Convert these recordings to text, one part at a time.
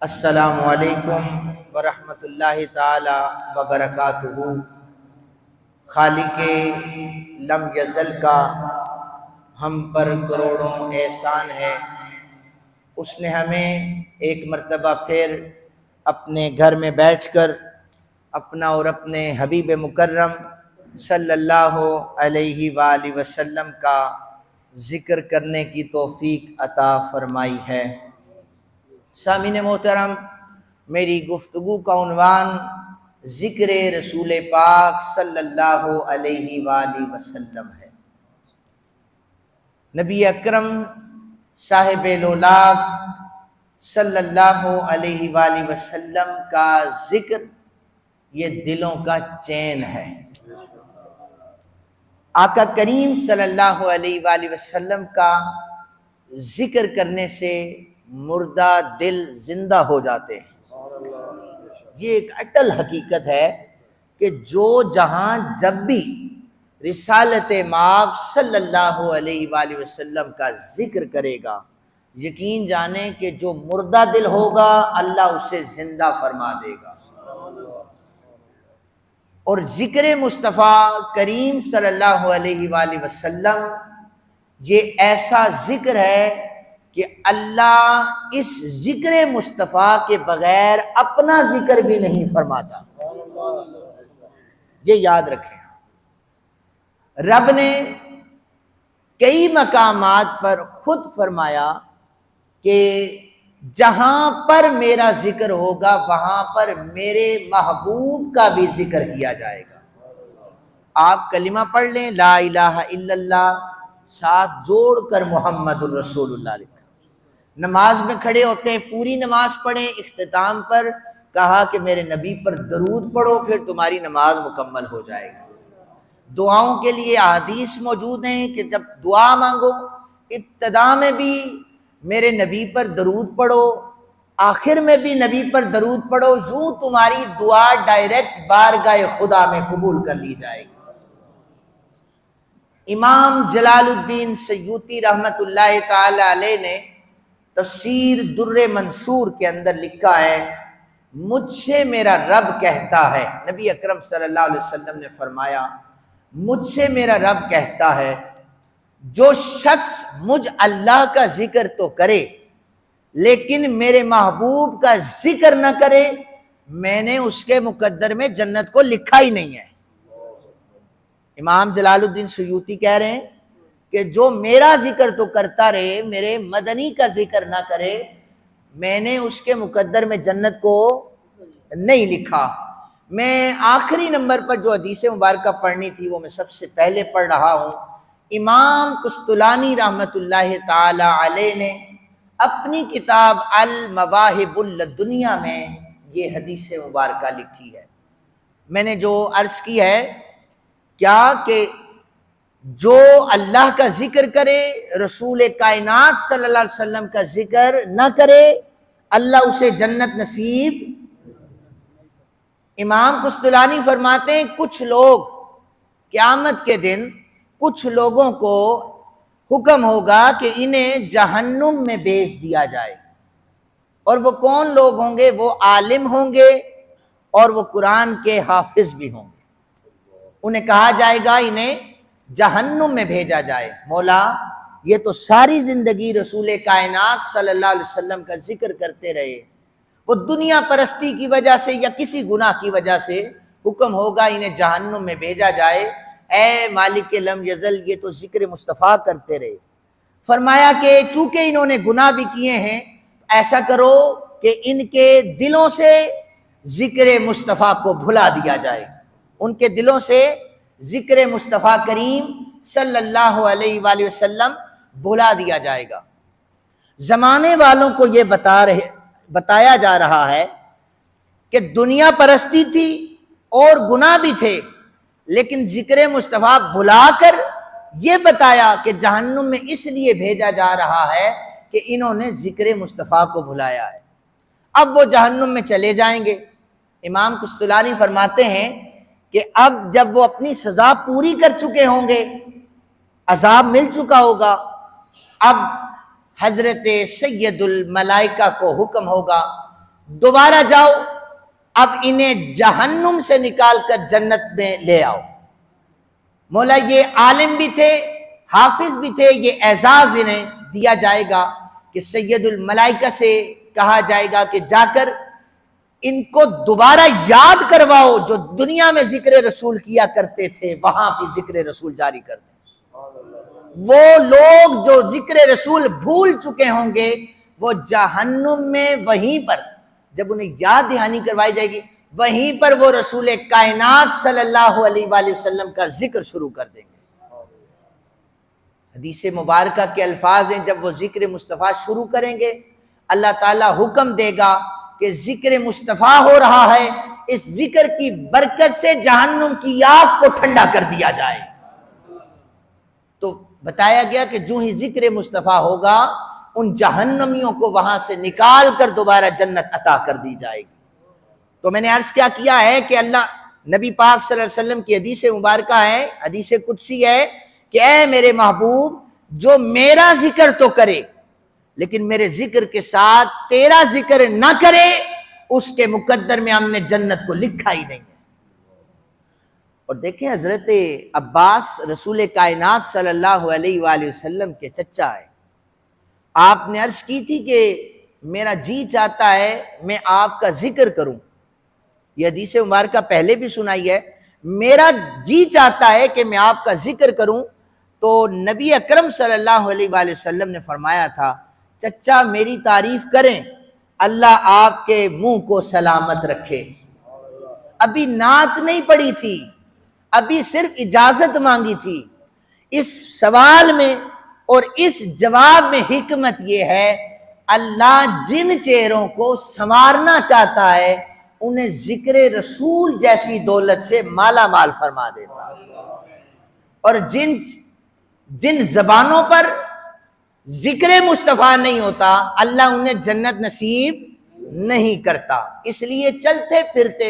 अस्सलामु अलैकुम वरहमतुल्लाहि ताला वबरकातुहू। खालिके लम यज़ल का हम पर करोड़ों एहसान है। उसने हमें एक मर्तबा फिर अपने घर में बैठकर अपना और अपने हबीब मुकर्रम सल्लल्लाहु अलैहि वालैहि वसल्लम का ज़िक्र करने की तौफीक अता फरमाई है। सामीन मोहतरम, मेरी गुफ्तगू का उन्वान ज़िक्र रसूल पाक सल्लल्लाहु अलैहि वालैहि वसल्लम है। नबी अकरम साहिब लोलाक सल्लल्लाहु अलैहि वालैहि वसल्लम का ज़िक्र ये दिलों का चैन है। आका करीम सल्लल्लाहु अलैहि वालैहि वसल्लम का ज़िक्र करने से मुर्दा दिल जिंदा हो जाते हैं। ये एक अटल हकीकत है कि जो जहां जब भी रिसालत माब सल्लल्लाहु अलैहि वालैहि वसल्लम का जिक्र करेगा, यकीन जाने कि जो मुर्दा दिल होगा अल्लाह उसे जिंदा फरमा देगा। और जिक्र मुस्तफ़ा करीम सल्लल्लाहु अलैहि वालैहि वसल्लम ये ऐसा जिक्र है कि अल्लाह इस जिक्र मुस्तफ़ा के बगैर अपना जिक्र भी नहीं फरमाता। ये याद रखें। रब ने कई मकामात पर खुद फरमाया कि जहां पर मेरा जिक्र होगा वहां पर मेरे महबूब का भी जिक्र किया जाएगा। आप कलिमा पढ़ लें, ला इलाहा इल्लल्लाह, साथ जोड़कर मुहम्मदुर रसूलुल्लाह लिखा। नमाज में खड़े होते हैं, पूरी नमाज पढ़ें, इख्तिताम पर कहा कि मेरे नबी पर दरूद पढ़ो, फिर तुम्हारी नमाज मुकम्मल हो जाएगी। दुआओं के लिए हदीस मौजूद हैं कि जब दुआ मांगो इब्तिदा में भी मेरे नबी पर दरूद पढ़ो, आखिर में भी नबी पर दरूद पढ़ो, यूं तुम्हारी दुआ डायरेक्ट बारगाह खुदा में कबूल कर ली जाएगी। इमाम जलालुद्दीन सयूती रहमतुल्लाह ताला अलैह ने तफसीर दुर्रे मंसूर के अंदर लिखा है, मुझसे मेरा रब कहता है, नबी अकरम सल्लल्लाहु अलैहि वसल्लम ने फरमाया, मुझसे मेरा रब कहता है, जो शख्स मुझ अल्लाह का जिक्र तो करे लेकिन मेरे महबूब का जिक्र न करे, मैंने उसके मुकद्दर में जन्नत को लिखा ही नहीं है। इमाम जलालुद्दीन सयूती कह रहे हैं कि जो मेरा जिक्र तो करता रहे, मेरे मदनी का जिक्र ना करे, मैंने उसके मुकद्दर में जन्नत को नहीं लिखा। मैं आखिरी नंबर पर जो हदीस मुबारक पढ़नी थी वो मैं सबसे पहले पढ़ रहा हूँ। इमाम कुस्तुलानी रहमतुल्लाह ताला अलैह ने अपनी किताब अल मवाहिबुल लदुनिया में ये हदीस मुबारक लिखी है। मैंने जो अर्ज की है क्या कि जो अल्लाह का जिक्र करे, रसूल कायनात सल्लल्लाहु अलैहि वसल्लम का जिक्र न करे, अल्लाह उसे जन्नत नसीब। इमाम कुस्तुलानी फरमाते हैं, कुछ लोग क़यामत के दिन कुछ लोगों को हुक्म होगा कि इन्हें जहन्नुम में भेज दिया जाए। और वो कौन लोग होंगे? वो आलिम होंगे और वो कुरान के हाफिज भी होंगे। उन्हें कहा जाएगा इन्हें जहन्नुम में भेजा जाए। मौला ये तो सारी जिंदगी रसूल कायनात सल्लल्लाहु अलैहि वसल्लम का जिक्र करते रहे, वो दुनिया परस्ती की वजह से या किसी गुनाह की वजह से हुक्म होगा इन्हें जहन्नुम में भेजा जाए। ए मालिक लम यज़ल, ये तो जिक्र मुस्तफ़ा करते रहे। फरमाया कि चूंकि इन्होंने गुनाह भी किए हैं, ऐसा करो कि इनके दिलों से जिक्र मुस्तफ़ा को भुला दिया जाए, उनके दिलों से जिक्र मुस्तफ़ा करीम सल्लल्लाहु अलैहि वालैहि वसल्लम भुला दिया जाएगा। जमाने वालों को ये बताया जा रहा है कि दुनिया परस्ती थी और गुनाह भी थे, लेकिन जिक्र मुस्तफ़ा भुलाकर ये बताया कि जहन्नुम में इसलिए भेजा जा रहा है कि इन्होंने जिक्र मुस्तफ़ा को भुलाया है। अब वो जहन्नुम में चले जाएंगे। इमाम कुस्तुलानी फरमाते हैं कि अब जब वो अपनी सजा पूरी कर चुके होंगे, अजाब मिल चुका होगा, अब हजरत सैयदुल मलाइका को हुक्म होगा दोबारा जाओ, अब इन्हें जहन्नुम से निकाल कर जन्नत में ले आओ। मौला ये आलिम भी थे, हाफिज भी थे, ये एजाज इन्हें दिया जाएगा कि सैयदुल मलाइका से कहा जाएगा कि जाकर इनको दोबारा याद करवाओ, जो दुनिया में जिक्र रसूल किया करते थे वहां भी जिक्र रसूल जारी कर दें। वो लोग जो जिक्र रसूल भूल चुके होंगे वो जहन्नुम में वहीं पर जब उन्हें याद दहानी करवाई जाएगी, वहीं पर वो रसूल कायनात सल्लल्लाहु अलैहि वसल्लम का जिक्र शुरू कर देंगे। हदीस मुबारका के अल्फाज हैं, जब वो जिक्र मुस्तफ़ा शुरू करेंगे अल्लाह ताला हुक्म देगा कि जिक्र मुस्तफ़ा हो रहा है, इस जिक्र की बरकत से जहन्नुम की आग को ठंडा कर दिया जाए। तो बताया गया कि जो ही जिक्र मुस्तफ़ा होगा उन जहन्नमियों को वहां से निकाल कर दोबारा जन्नत अता कर दी जाएगी। तो मैंने अर्ज क्या किया है कि अल्लाह नबी पाक सल्लल्लाहु अलैहि वसल्लम की हदीस मुबारका है, हदीस कुदसी है कि ऐ मेरे महबूब, जो मेरा जिक्र तो करे लेकिन मेरे जिक्र के साथ तेरा जिक्र ना करे, उसके मुकद्दर में हमने जन्नत को लिखा ही नहीं है। और देखें हजरत अब्बास रसूल कायनात सल्लल्लाहु अलैहि वसल्लम के चचा है। आपने अर्ज की थी कि मेरा जी चाहता है मैं आपका जिक्र करूं, यह हदीस मुबारका पहले भी सुनाई है, मेरा जी चाहता है कि मैं आपका जिक्र करूं। तो नबी अकरम सल्लल्लाहु अलैहि वसल्लम ने फरमाया था, चचा मेरी तारीफ करें, अल्लाह आपके मुंह को सलामत रखे। अभी नात नहीं पड़ी थी, अभी सिर्फ इजाजत मांगी थी। इस सवाल में और इस जवाब में हिकमत यह है, अल्लाह जिन चेहरों को संवारना चाहता है उन्हें जिक्र रसूल जैसी दौलत से माला माल फरमा देता है, और जिन जबानों पर जिक्र मुस्तफ़ा नहीं होता अल्लाह उन्हें जन्नत नसीब नहीं करता। इसलिए चलते फिरते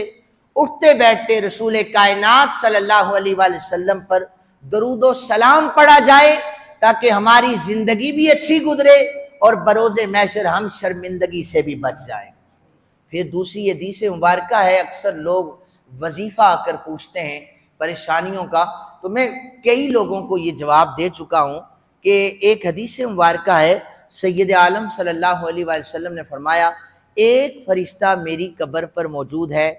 उठते बैठते रसूल कायनात सल्लल्लाहु अलैहि वसल्लम पर दरूदो सलाम पढ़ा जाए, ताकि हमारी जिंदगी भी अच्छी गुजरे और बरोज़े महशर हम शर्मिंदगी से भी बच जाएं। फिर दूसरी हदीस मुबारका है, अक्सर लोग वजीफ़ा आकर पूछते हैं परेशानियों का, तो मैं कई लोगों को ये जवाब दे चुका हूँ कि एक हदीस मुबारका है, सैयद आलम सल्लल्लाहु अलैहि वसल्लम ने फरमाया, एक फरिश्ता मेरी कब्र पर मौजूद है,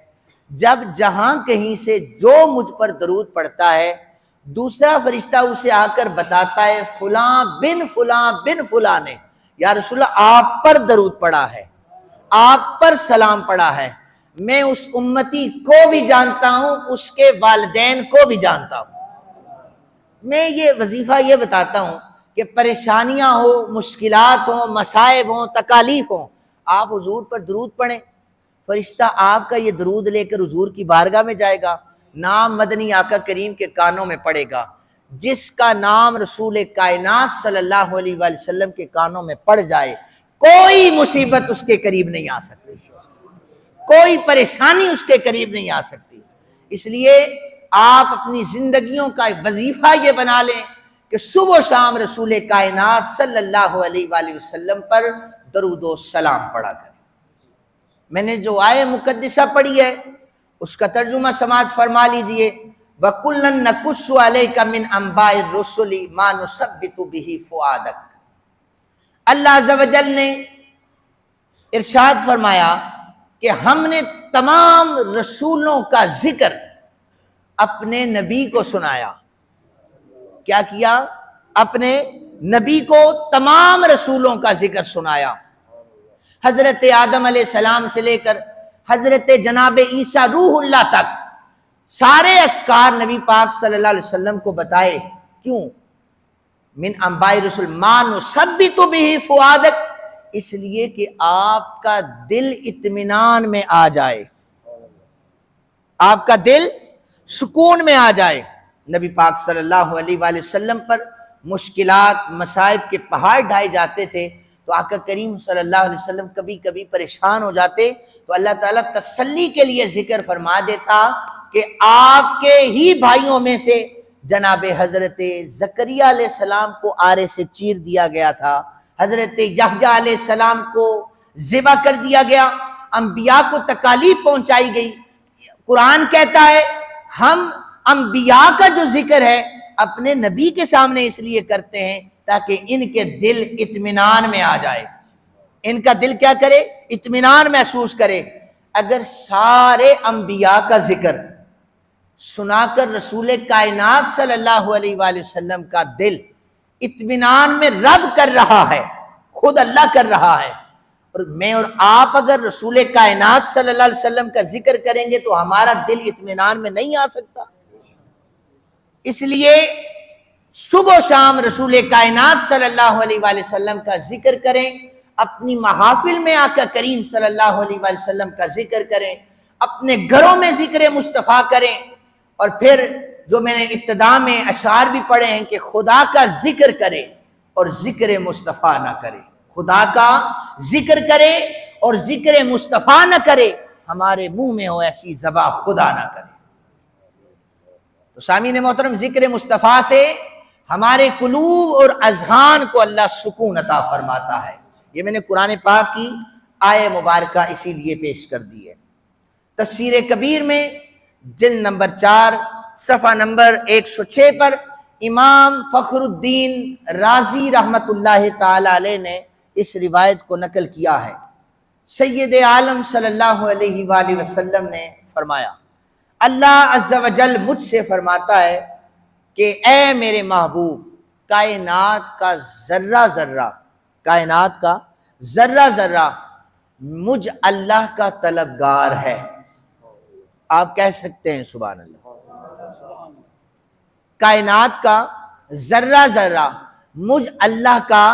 जब जहां कहीं से जो मुझ पर दरूद पढ़ता है दूसरा फरिश्ता उसे आकर बताता है फुलां बिन फुलां ने या रसूलल्लाह आप पर दरूद पढ़ा है, आप पर सलाम पढ़ा है, मैं उस उम्मती को भी जानता हूं, उसके वालिदैन को भी जानता हूं। मैं ये वजीफा ये बताता हूं कि परेशानियां हो, मुश्किलात हो, मसाइब हो, तकालीफ हो, आप हुजूर पर दरूद पढ़ें, फरिश्ता आपका ये दरूद लेकर हुजूर की बारगाह में जाएगा, नाम मदनी आका करीम के कानों में पड़ेगा। जिसका नाम रसूल कायनात सल्लल्लाहु अलैहि वसल्लम के कानों में पड़ जाए, कोई मुसीबत उसके करीब नहीं आ सकती, कोई परेशानी उसके करीब नहीं आ सकती। इसलिए आप अपनी जिंदगियों का वजीफा ये बना लें कि सुबह शाम रसूल कायनात सल्लल्लाहु अलैहि वसल्लम पर दरूदो सलाम पढ़ा करें। मैंने जो आये मुकद्दिसा पढ़ी है उसका तर्जुमा समाज फरमा लीजिए, वकुल्लन नकुस्सु अलैका मिन अंबाइ रुसुली मा नुसब्बितु बिही फुआदक। अल्लाह अज़्ज़ व जल ने इरशाद फरमाया कि हमने तमाम रसूलों का जिक्र अपने नबी को सुनाया। क्या किया? अपने नबी को तमाम रसूलों का जिक्र सुनाया। हजरत आदम अलैहिस्सलाम से लेकर हजरत जनाब ईसा रूहुल्लाह तक सारे अस्कार नबी पाक सल्लल्लाहु अलैहि वसल्लम को बताए। क्यों? मिन अंबाई रसूल मा नुसब्बितु बिही फुआदक, इसलिए कि आपका दिल इत्मीनान में आ जाए, आपका दिल सुकून में आ जाए। नबी पाक सल्लल्लाहु अलैहि वसल्लम पर मुश्किलात मसाइब के पहाड़ ढाए जाते थे, तो आका करीम सल्लल्लाहु अलैहि वसल्लम कभी कभी परेशान हो जाते, तो अल्लाह ताला तसल्ली के लिए जिक्र फरमा देता कि आपके ही भाइयों में से जनाबे हजरत ज़करिया अलैहिस्सलाम को आरे से चीर दिया गया था, हजरत यहया अलैहिस्सलाम को ज़िबा कर दिया गया, अंबिया को तकालीफ पहुंचाई गई। कुरान कहता है हम अंबिया का जो जिक्र है अपने नबी के सामने इसलिए करते हैं ताकि इनके दिल इत्मीनान में आ जाए, इनका दिल क्या करे, इत्मीनान महसूस करे। अगर सारे अंबिया का जिक्र सुनाकर रसूल कायनात सल्लल्लाहु अलैहि वसल्लम का दिल इत्मीनान में रब कर रहा है, खुद अल्लाह कर रहा है, और मैं और आप अगर रसूल कायनात सल्लल्लाहु अलैहि वसल्लम का जिक्र करेंगे तो हमारा दिल इत्मीनान में नहीं आ सकता। इसलिए सुबह शाम रसूल कायनात सल्लल्लाहु अलैहि वसल्लम का जिक्र करें, अपनी महाफिल में आकर करीम सल्लल्लाहु अलैहि वसल्लम का जिक्र करें, अपने घरों में जिक्र मुस्तफ़ा करें। और फिर जो मैंने इब्तिदा में अशार भी पढ़े हैं कि खुदा का जिक्र करे और जिक्र मुस्तफ़ा ना करे, खुदा का जिक्र करे और जिक्र मुस्तफ़ा ना करे, हमारे मुंह में हो ऐसी ज़बा खुदा ना करे। तो सामीन मोहतरम, जिक्र मुस्तफ़ा से हमारे कुलूब और अज़हान को अल्लाह सुकून अता फरमाता है। ये मैंने कुरान पाक की आय मुबारका इसीलिए पेश कर दी है। तफसीर कबीर में जिल्द नंबर 4 सफ़ा नंबर 106 पर इमाम फ़खरुद्दीन राज़ी रहमतुल्लाह ताला अलैह ने इस रिवायत को नकल किया है। सैयद आलम सल्लल्लाहु अलैहि वसल्लम ने फरमाया, अल्लाह अज़्ज़ा वजल मुझसे फरमाता है कि ए मेरे महबूब, कायनात का ज़र्रा ज़र्रा, कायनात का ज़र्रा ज़र्रा मुझ अल्लाह का तलबगार है। आप कह सकते हैं सुभान अल्लाह। कायनात का ज़र्रा ज़र्रा मुझ अल्लाह का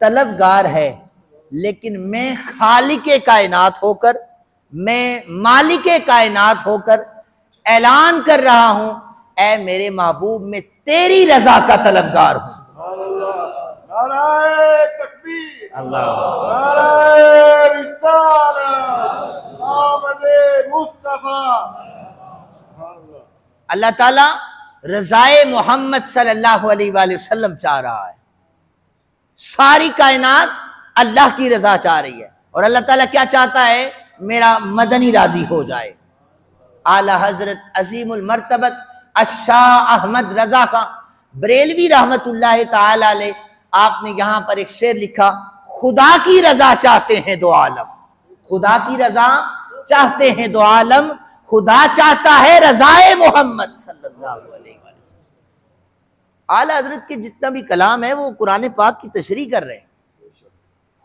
तलबगार है, लेकिन मैं खालिके कायनात होकर, मैं मालिके कायनात होकर ऐलान कर रहा हूं, ऐ मेरे महबूब मैं तेरी रजा का तलबगार हूं। नाराए तकबीर, अल्लाह, नाराए रिसालत, आमदे मुस्तफा। अल्लाह ताला रज़ाए मोहम्मद सल्लल्लाहु अलैहि वसल्लम चाह रहा है। सारी कायनात अल्लाह की रजा चाह रही है, और अल्लाह ताला क्या चाहता है, मेरा मदनी राजी हो जाए। आला हजरत अजीमुल मर्तबत अशाह अहमद रजा खां बरेलवी रहमतुल्लाह ताला अलैह, आपने यहां पर एक शेर लिखा, खुदा की रजा चाहते हैं दो आलम, खुदा की रजा चाहते हैं दो आलम, खुदा चाहता है रजाए मोहम्मद सल्लल्लाहु अलैहि वसल्लम। आला हजरत के जितना भी कलाम है वो कुरान पाक की तशरीह कर रहे हैं।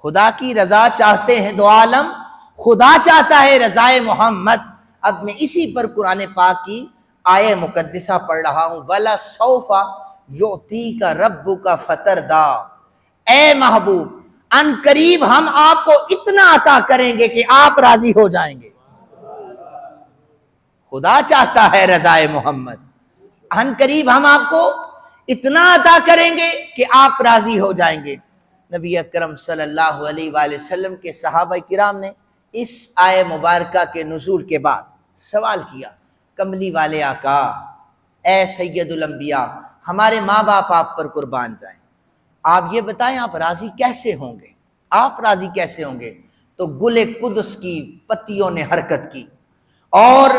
खुदा की रजा चाहते हैं दो आलम, खुदा चाहता है रजाए मोहम्मद। अब मैं इसी पर कुरान पाक की आय मुकद्दिसा पढ़ रहा हूं, वला सौफा योती का रब्बु का फतरदा, ए महबूब अन करीब हम आपको इतना अता करेंगे कि आप राजी हो जाएंगे। खुदा चाहता है रजाए मोहम्मद, अन करीब हम आपको इतना अता करेंगे कि आप राजी हो जाएंगे। नबी अकरम सल्लल्लाहु अलैहि वसल्लम के सहाबा किराम ने इस आय मुबारका के नुज़ूल के बाद सवाल किया, कमली वाले आका, ए सैयदुल अंबिया, हमारे माँ बाप आप पर कुर्बान जाएं, आप ये बताएं आप राजी कैसे होंगे, आप राजी कैसे होंगे। तो गुले कुदस की पत्तियों ने हरकत की और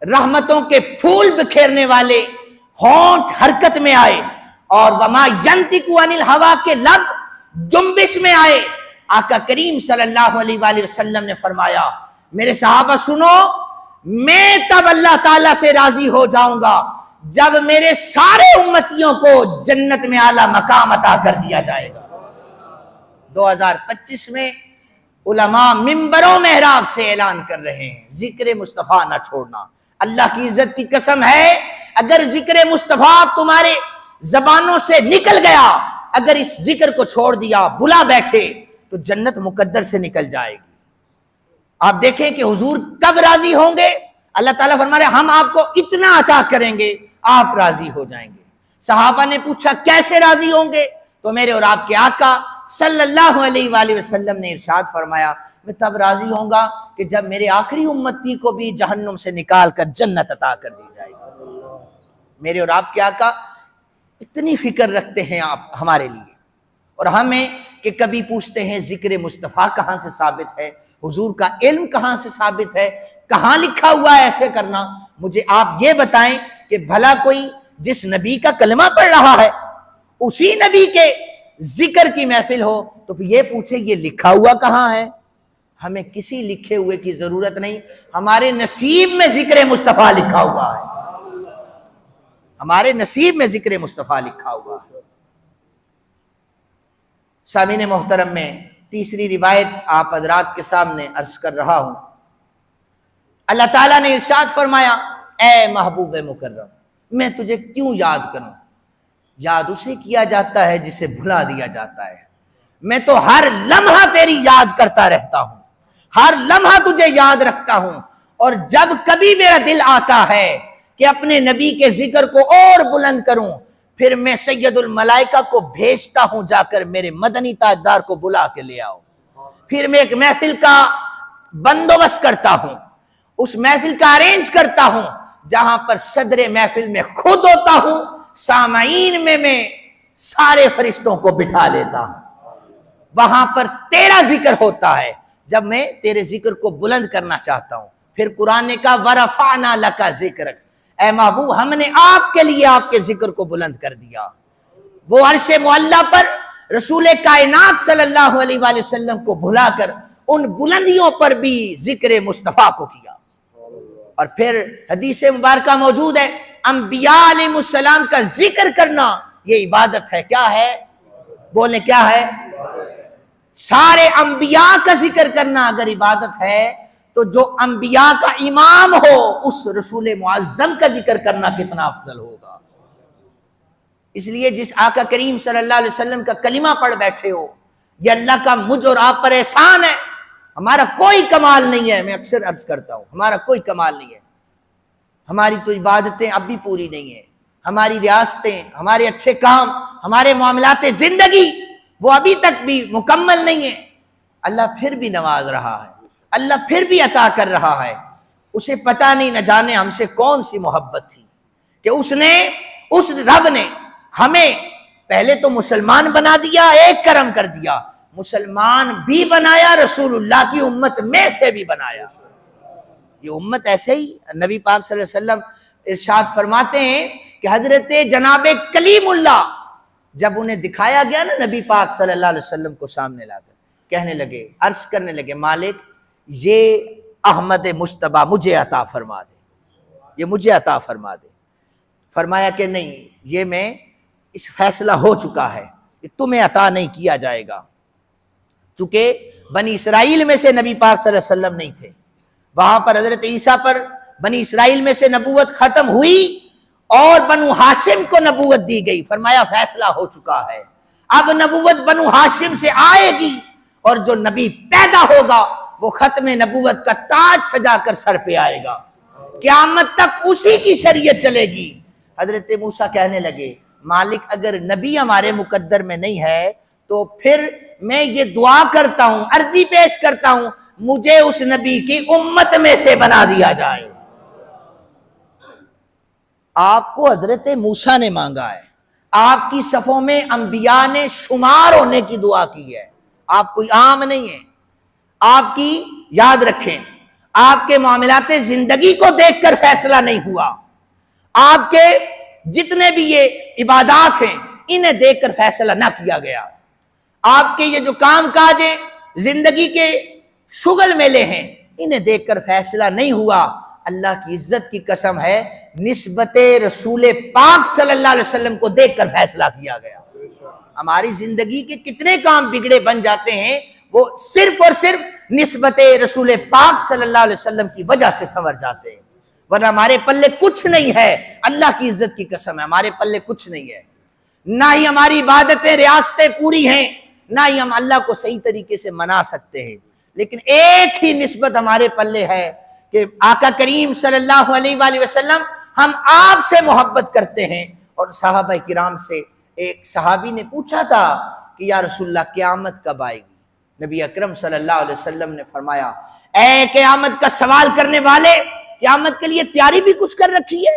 रहमतों के फूल बिखेरने वाले होंठ हरकत में आए, और वमा यंतिकु अनिल हवा के लब जुम्बिश में आए। आका करीम सल्लल्लाहु अलैहि वसल्लम ने फरमाया, मेरे सहाबा सुनो, मैं तब अल्लाह ताला से राजी हो जाऊंगा जब मेरे सारे उम्मतियों को जन्नत में आला मकाम अता कर दिया जाएगा। 2025 में उलमा मिंबरों मेहराब से ऐलान कर रहे हैं, जिक्र मुस्तफा ना छोड़ना। अल्लाह की इज्जत की कसम है, अगर जिक्र मुस्तफा तुम्हारे जबानों से निकल गया, अगर इस जिक्र को छोड़ दिया, भुला बैठे, तो जन्नत मुकद्दर से निकल जाएगी। आप देखें कि हुजूर कब राजी होंगे। अल्लाह ताला फरमा रहे हम आपको इतना अता करेंगे आप राजी हो जाएंगे। सहाबा ने पूछा कैसे राजी होंगे, तो मेरे और आपके आका सल्लल्लाहु अलैहि वसल्लम ने इरशाद फरमाया, मैं तब राजी होऊंगा कि जब मेरे आखिरी उम्मती को भी जहन्नुम से निकाल कर जन्नत अता कर दी जाएगी। मेरे और आपके आका इतनी फिक्र रखते हैं आप हमारे लिए, और हमें कि कभी पूछते हैं जिक्र मुस्तफ़ा कहाँ से साबित है, हुजूर का इल्म कहां से साबित है, कहां लिखा हुआ है ऐसे करना? मुझे आप ये बताएं कि भला कोई जिस नबी का कलमा पढ़ रहा है उसी नबी के जिक्र की महफिल हो तो फिर ये पूछे ये लिखा हुआ कहां है? हमें किसी लिखे हुए की जरूरत नहीं, हमारे नसीब में जिक्र मुस्तफा लिखा हुआ है, हमारे नसीब में जिक्र मुस्तफा लिखा हुआ है। सामीन मोहतरम, में तीसरी रिवायत आप हजरात के सामने अर्ज कर रहा हूं। अल्लाह ताला ने इरशाद फरमाया, ए महबूब मुकर्रम, मैं तुझे क्यों याद करूं? याद उसे किया जाता है जिसे भुला दिया जाता है। मैं तो हर लम्हा तेरी याद करता रहता हूं, हर लम्हा तुझे याद रखता हूं, और जब कभी मेरा दिल आता है कि अपने नबी के जिक्र को और बुलंद करूं, फिर मैं सैयदुल मलाइका को भेजता हूं, जाकर मेरे मदनी ताजदार को बुला के ले आओ। फिर मैं एक महफिल का बंदोबस्त करता हूं, उस महफिल का अरेंज करता हूं जहां पर सदरे महफिल में खुद होता हूं, सामाईन में मैं सारे फरिश्तों को बिठा लेता हूं। वहां पर तेरा जिक्र होता है जब मैं तेरे जिक्र को बुलंद करना चाहता हूं। फिर कुरान ने कहा, वरफाना लका जिक्रक, ऐ महबूब हमने आपके लिए आपके जिक्र को बुलंद कर दिया। वो अर्शे मुअल्ला पर रसूल कायनात सल्लल्लाहु अलैहि वसल्लम को भुलाकर उन बुलंदियों पर भी जिक्र मुस्तफा को किया। और फिर हदीस मुबारक मौजूद है, अंबिया अलैहिस्सलाम का जिक्र करना ये इबादत है। क्या है? बोले क्या है? सारे अंबिया का जिक्र करना अगर इबादत है तो जो अंबिया का इमाम हो उस रसूल मुअज्जम का जिक्र करना कितना अफजल होगा। इसलिए जिस आका करीम सल्लल्लाहु अलैहि वसल्लम का कलिमा पढ़ बैठे हो, ये अल्लाह का मुझ और आप पर एहसान है। हमारा कोई कमाल नहीं है, मैं अक्सर अर्ज करता हूं, हमारा कोई कमाल नहीं है। हमारी तो इबादतें अब भी पूरी नहीं है, हमारी रियासतें, हमारे अच्छे काम, हमारे मामलाते जिंदगी वो अभी तक भी मुकम्मल नहीं है। अल्लाह फिर भी नवाज रहा है, अल्लाह फिर भी अता कर रहा है। उसे पता नहीं न जाने हमसे कौन सी मोहब्बत थी कि उसने, उस रब ने हमें पहले तो मुसलमान बना दिया, एक करम कर दिया, मुसलमान भी बनाया, रसूलुल्लाह की उम्मत में से भी बनाया। ये उम्मत ऐसे ही नबी पाक सल्लल्लाहु अलैहि वसल्लम इरशाद फरमाते हैं कि हजरत जनाबे कलीमुल्लाह जब उन्हें दिखाया गया ना नबी पाक सल्लल्लाहु अलैहि वसल्लम को सामने लाकर, कहने लगे, अर्ज करने लगे, मालिक ये अहमद मुश्तबा मुझे अता फरमा दे, ये मुझे अता फरमा दे। फरमाया कि नहीं, ये मैं, इस फैसला हो चुका है कि तुम्हें अता नहीं किया जाएगा। चूंकि बनी इसराइल में से नबी पाक सल्लल्लाहु अलैहि वसल्लम नहीं थे, वहां पर हजरत ईसा पर बनी इसराइल में से नबूवत खत्म हुई और बनु हाशिम को नबूवत दी गई। फरमाया फैसला हो चुका है, अब नबूवत बनु हाशिम से आएगी और जो नबी पैदा होगा वो खत्म नबूवत का ताज सजाकर सर पे आएगा, क़यामत तक उसी की शरीयत चलेगी। हजरत मूसा कहने लगे, मालिक अगर नबी हमारे मुकद्दर में नहीं है तो फिर मैं ये दुआ करता हूं, अर्जी पेश करता हूं, मुझे उस नबी की उम्मत में से बना दिया जाए। आपको हजरत मूसा ने मांगा है, आपकी सफों में अंबिया ने शुमार होने की दुआ की है, आप कोई आम नहीं है। आपकी याद रखें, आपके मामलाते जिंदगी को देखकर फैसला नहीं हुआ, आपके जितने भी ये इबादात हैं इन्हें देखकर फैसला ना किया गया, आपके ये जो काम काज हैं, जिंदगी के शुगल मेले हैं, इन्हें देखकर फैसला नहीं हुआ। अल्लाह की इज्जत की कसम है, निस्बते रसूल पाक सल्लल्लाहु अलैहि वसल्लम को देखकर फैसला किया गया। हमारी जिंदगी के कितने काम बिगड़े बन जाते हैं, वो सिर्फ और सिर्फ निस्बते रसूल पाक सल्लल्लाहु अलैहि वसल्लम की वजह से संवर जाते हैं, वरना हमारे पल्ले कुछ नहीं है। अल्लाह की इज्जत की कसम है, हमारे पल्ले कुछ नहीं है। ना ही हमारी इबादतें, रियासतें पूरी हैं, ना ही हम अल्लाह को सही तरीके से मना सकते हैं। लेकिन एक ही निस्बत हमारे पल्ले है कि आका करीम सल्लल्लाहु अलैहि वसल्लम हम आपसे मोहब्बत करते हैं। और सहाबा किराम से एक सहाबी ने पूछा था कि या रसूलल्लाह क़यामत कब आएगी? नबी अकरम सल्लल्लाहु अलैहि वसल्लम ने फरमाया, ए क़यामत का सवाल करने वाले, क़यामत के लिए तैयारी भी कुछ कर रखी है?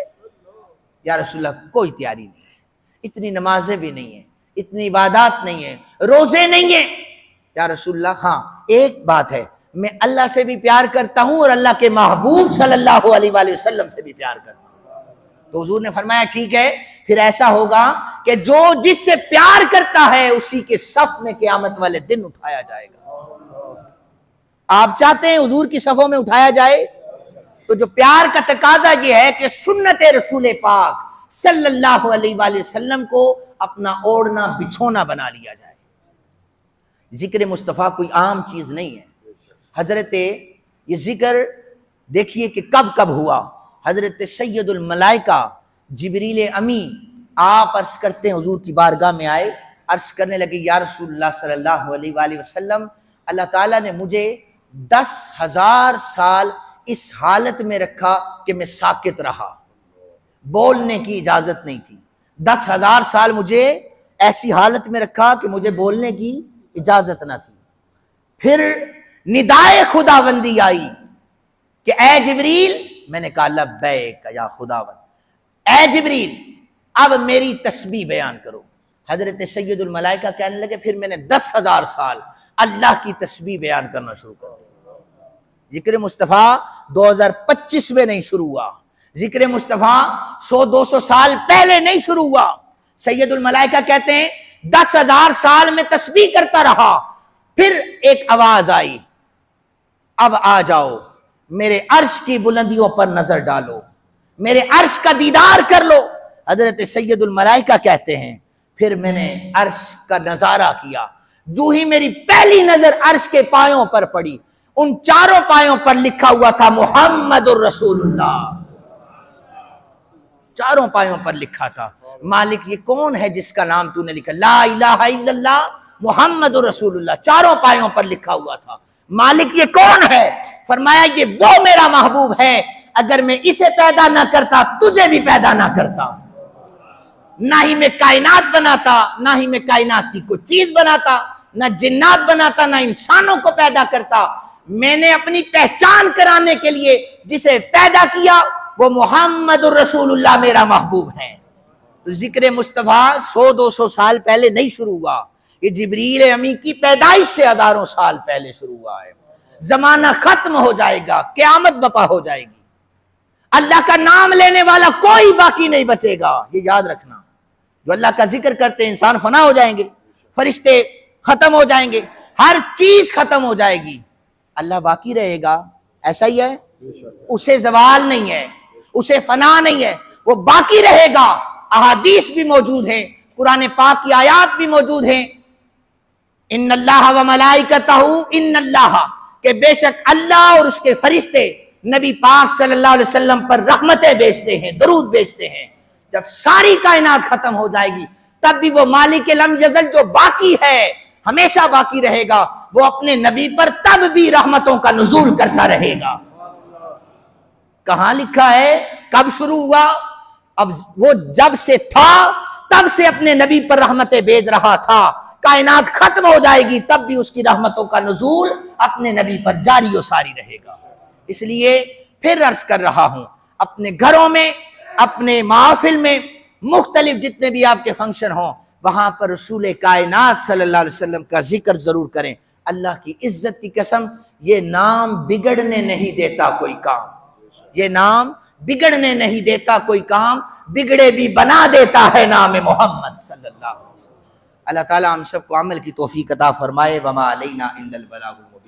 या रसूलल्लाह कोई तैयारी नहीं है, इतनी नमाजें भी नहीं है, इतनी इबादत नहीं है, रोजे नहीं है। या रसूलल्लाह हाँ एक बात है, मैं अल्लाह से भी प्यार करता हूं और अल्लाह के महबूब सल्लल्लाहु अलैहि वसल्लम से भी प्यार करता हूं। तो हुजूर ने फरमाया ठीक है, फिर ऐसा होगा कि जो जिससे प्यार करता है उसी के सफ में क़यामत वाले दिन उठाया जाएगा। आप चाहते हैं हुजूर की सफों में उठाया जाए? तो जो प्यार का तकाजा ये है कि सुन्नत रसूल पाक सल्लल्लाहु अलैहि वसल्लम को अपना ओढ़ना बिछोना बना लिया जाए। जिक्र मुस्तफ़ा कोई आम चीज नहीं है। हजरत ये जिक्र देखिए कि कब कब हुआ। हजरत सैयदुल मलाइका जिब्रील अमी आप अर्ज करते हैं हुजूर की बारगाह में आए, अर्ज करने लगे या रसूलुल्लाह सल्लल्लाहु अलैहि वसल्लम, अल्लाह ताला ने मुझे 10,000 साल इस हालत में रखा कि मैं साकित रहा, बोलने की इजाजत नहीं थी। 10,000 साल मुझे ऐसी हालत में रखा कि मुझे बोलने की इजाजत ना थी। फिर निदाए खुदाबंदी आई कि ए जिब्रील, मैंने कहा लब्बैक या खुदावंद, ए जिब्रील अब मेरी तस्बीह बयान करो। हजरत सैयदुल मलाइका कहने लगे फिर मैंने 10,000 साल अल्लाह की तस्बीह बयान करना शुरू कर दिया। जिक्र मुस्तफ़ा 2025 में नहीं शुरू हुआ, जिक्र मुस्तफ़ा 100-200 साल पहले नहीं शुरू हुआ। सैयदुल मलाइका कहते हैं 10,000 साल में तस्बीह करता रहा, फिर एक आवाज आई, अब आ जाओ मेरे अर्श की बुलंदियों पर नजर डालो, मेरे अर्श का दीदार कर लो। हजरत सैयदुल मलाइका कहते हैं फिर मैंने अर्श का नजारा किया। जो ही मेरी पहली नजर अर्श के पायों पर पड़ी, उन चारों पायों पर लिखा हुआ था मुहम्मदुर रसूलुल्लाह। चारों पायों पर लिखा था, मालिक ये कौन है जिसका नाम तूने लिखा, ला इलाहा इल्लल्लाह मुहम्मदुर रसूलुल्लाह, चारों पायों पर लिखा हुआ था। मालिक ये कौन है? फरमाया ये वो मेरा महबूब है, अगर मैं इसे पैदा ना करता तुझे भी पैदा ना करता, ना ही मैं कायनात बनाता, ना ही मैं कायनात की कोई चीज बनाता, ना जिन्नात बनाता, ना इंसानों को पैदा करता। मैंने अपनी पहचान कराने के लिए जिसे पैदा किया वो मुहम्मदुर रसूलुल्लाह मेरा महबूब है। तो जिक्र मुस्तफ़ा 100-200 साल पहले नहीं शुरू हुआ, ये जिब्रील अमी की पैदाइश से हजारों साल पहले शुरू हुआ है। जमाना खत्म हो जाएगा, क़यामत बपा हो जाएगी, अल्लाह का नाम लेने वाला कोई बाकी नहीं बचेगा। ये याद रखना, जो अल्लाह का जिक्र करते हैं इंसान फना हो जाएंगे, फरिश्ते खत्म हो जाएंगे, हर चीज खत्म हो जाएगी, अल्लाह बाकी रहेगा। ऐसा ही है, उसे जवाल नहीं है, उसे फना नहीं है, वो बाकी रहेगा। अहादीस भी मौजूद हैं, कुरान पाक की आयात भी मौजूद हैं, इन्नल्लाह व मलाइकतहु इन्नल्लाह, के बेशक अल्लाह और उसके फरिश्ते नबी पाक सल्लल्लाहु अलैहि वसल्लम पर रहमतें भेजते हैं, दरूद भेजते हैं। जब सारी कायनात खत्म हो जाएगी तब भी वो मालिक लम यज़ल जो बाकी है, हमेशा बाकी रहेगा, वो अपने नबी पर तब भी रहमतों का नुज़ूल करता रहेगा। कहां लिखा है, कब शुरू हुआ? अब वो जब से था तब से अपने नबी पर रहमतें भेज रहा था। कायनात खत्म हो जाएगी तब भी उसकी रहमतों का नुज़ूल अपने नबी पर जारी और सारी रहेगा। इसलिए फिर अर्ज कर रहा हूं, अपने घरों में, अपने महफिल में, मुख्तलिफ जितने भी आपके फंक्शन हों, वहां पर रसूल कायनात सल्लल्लाहु अलैहि वसल्लम का जिक्र जरूर करें। अल्लाह की इज्जत की कसम, ये नाम बिगड़ने नहीं देता कोई काम, ये नाम बिगड़ने नहीं देता कोई काम, बिगड़े भी बना देता है नाम मोहम्मद सल्लल्लाहु अलैहि वसल्लम। अल्लाह ताला हम सबको अमल की तौफीक अता फरमाए। वमा अलैना इल्लल बलागुल मुबीन।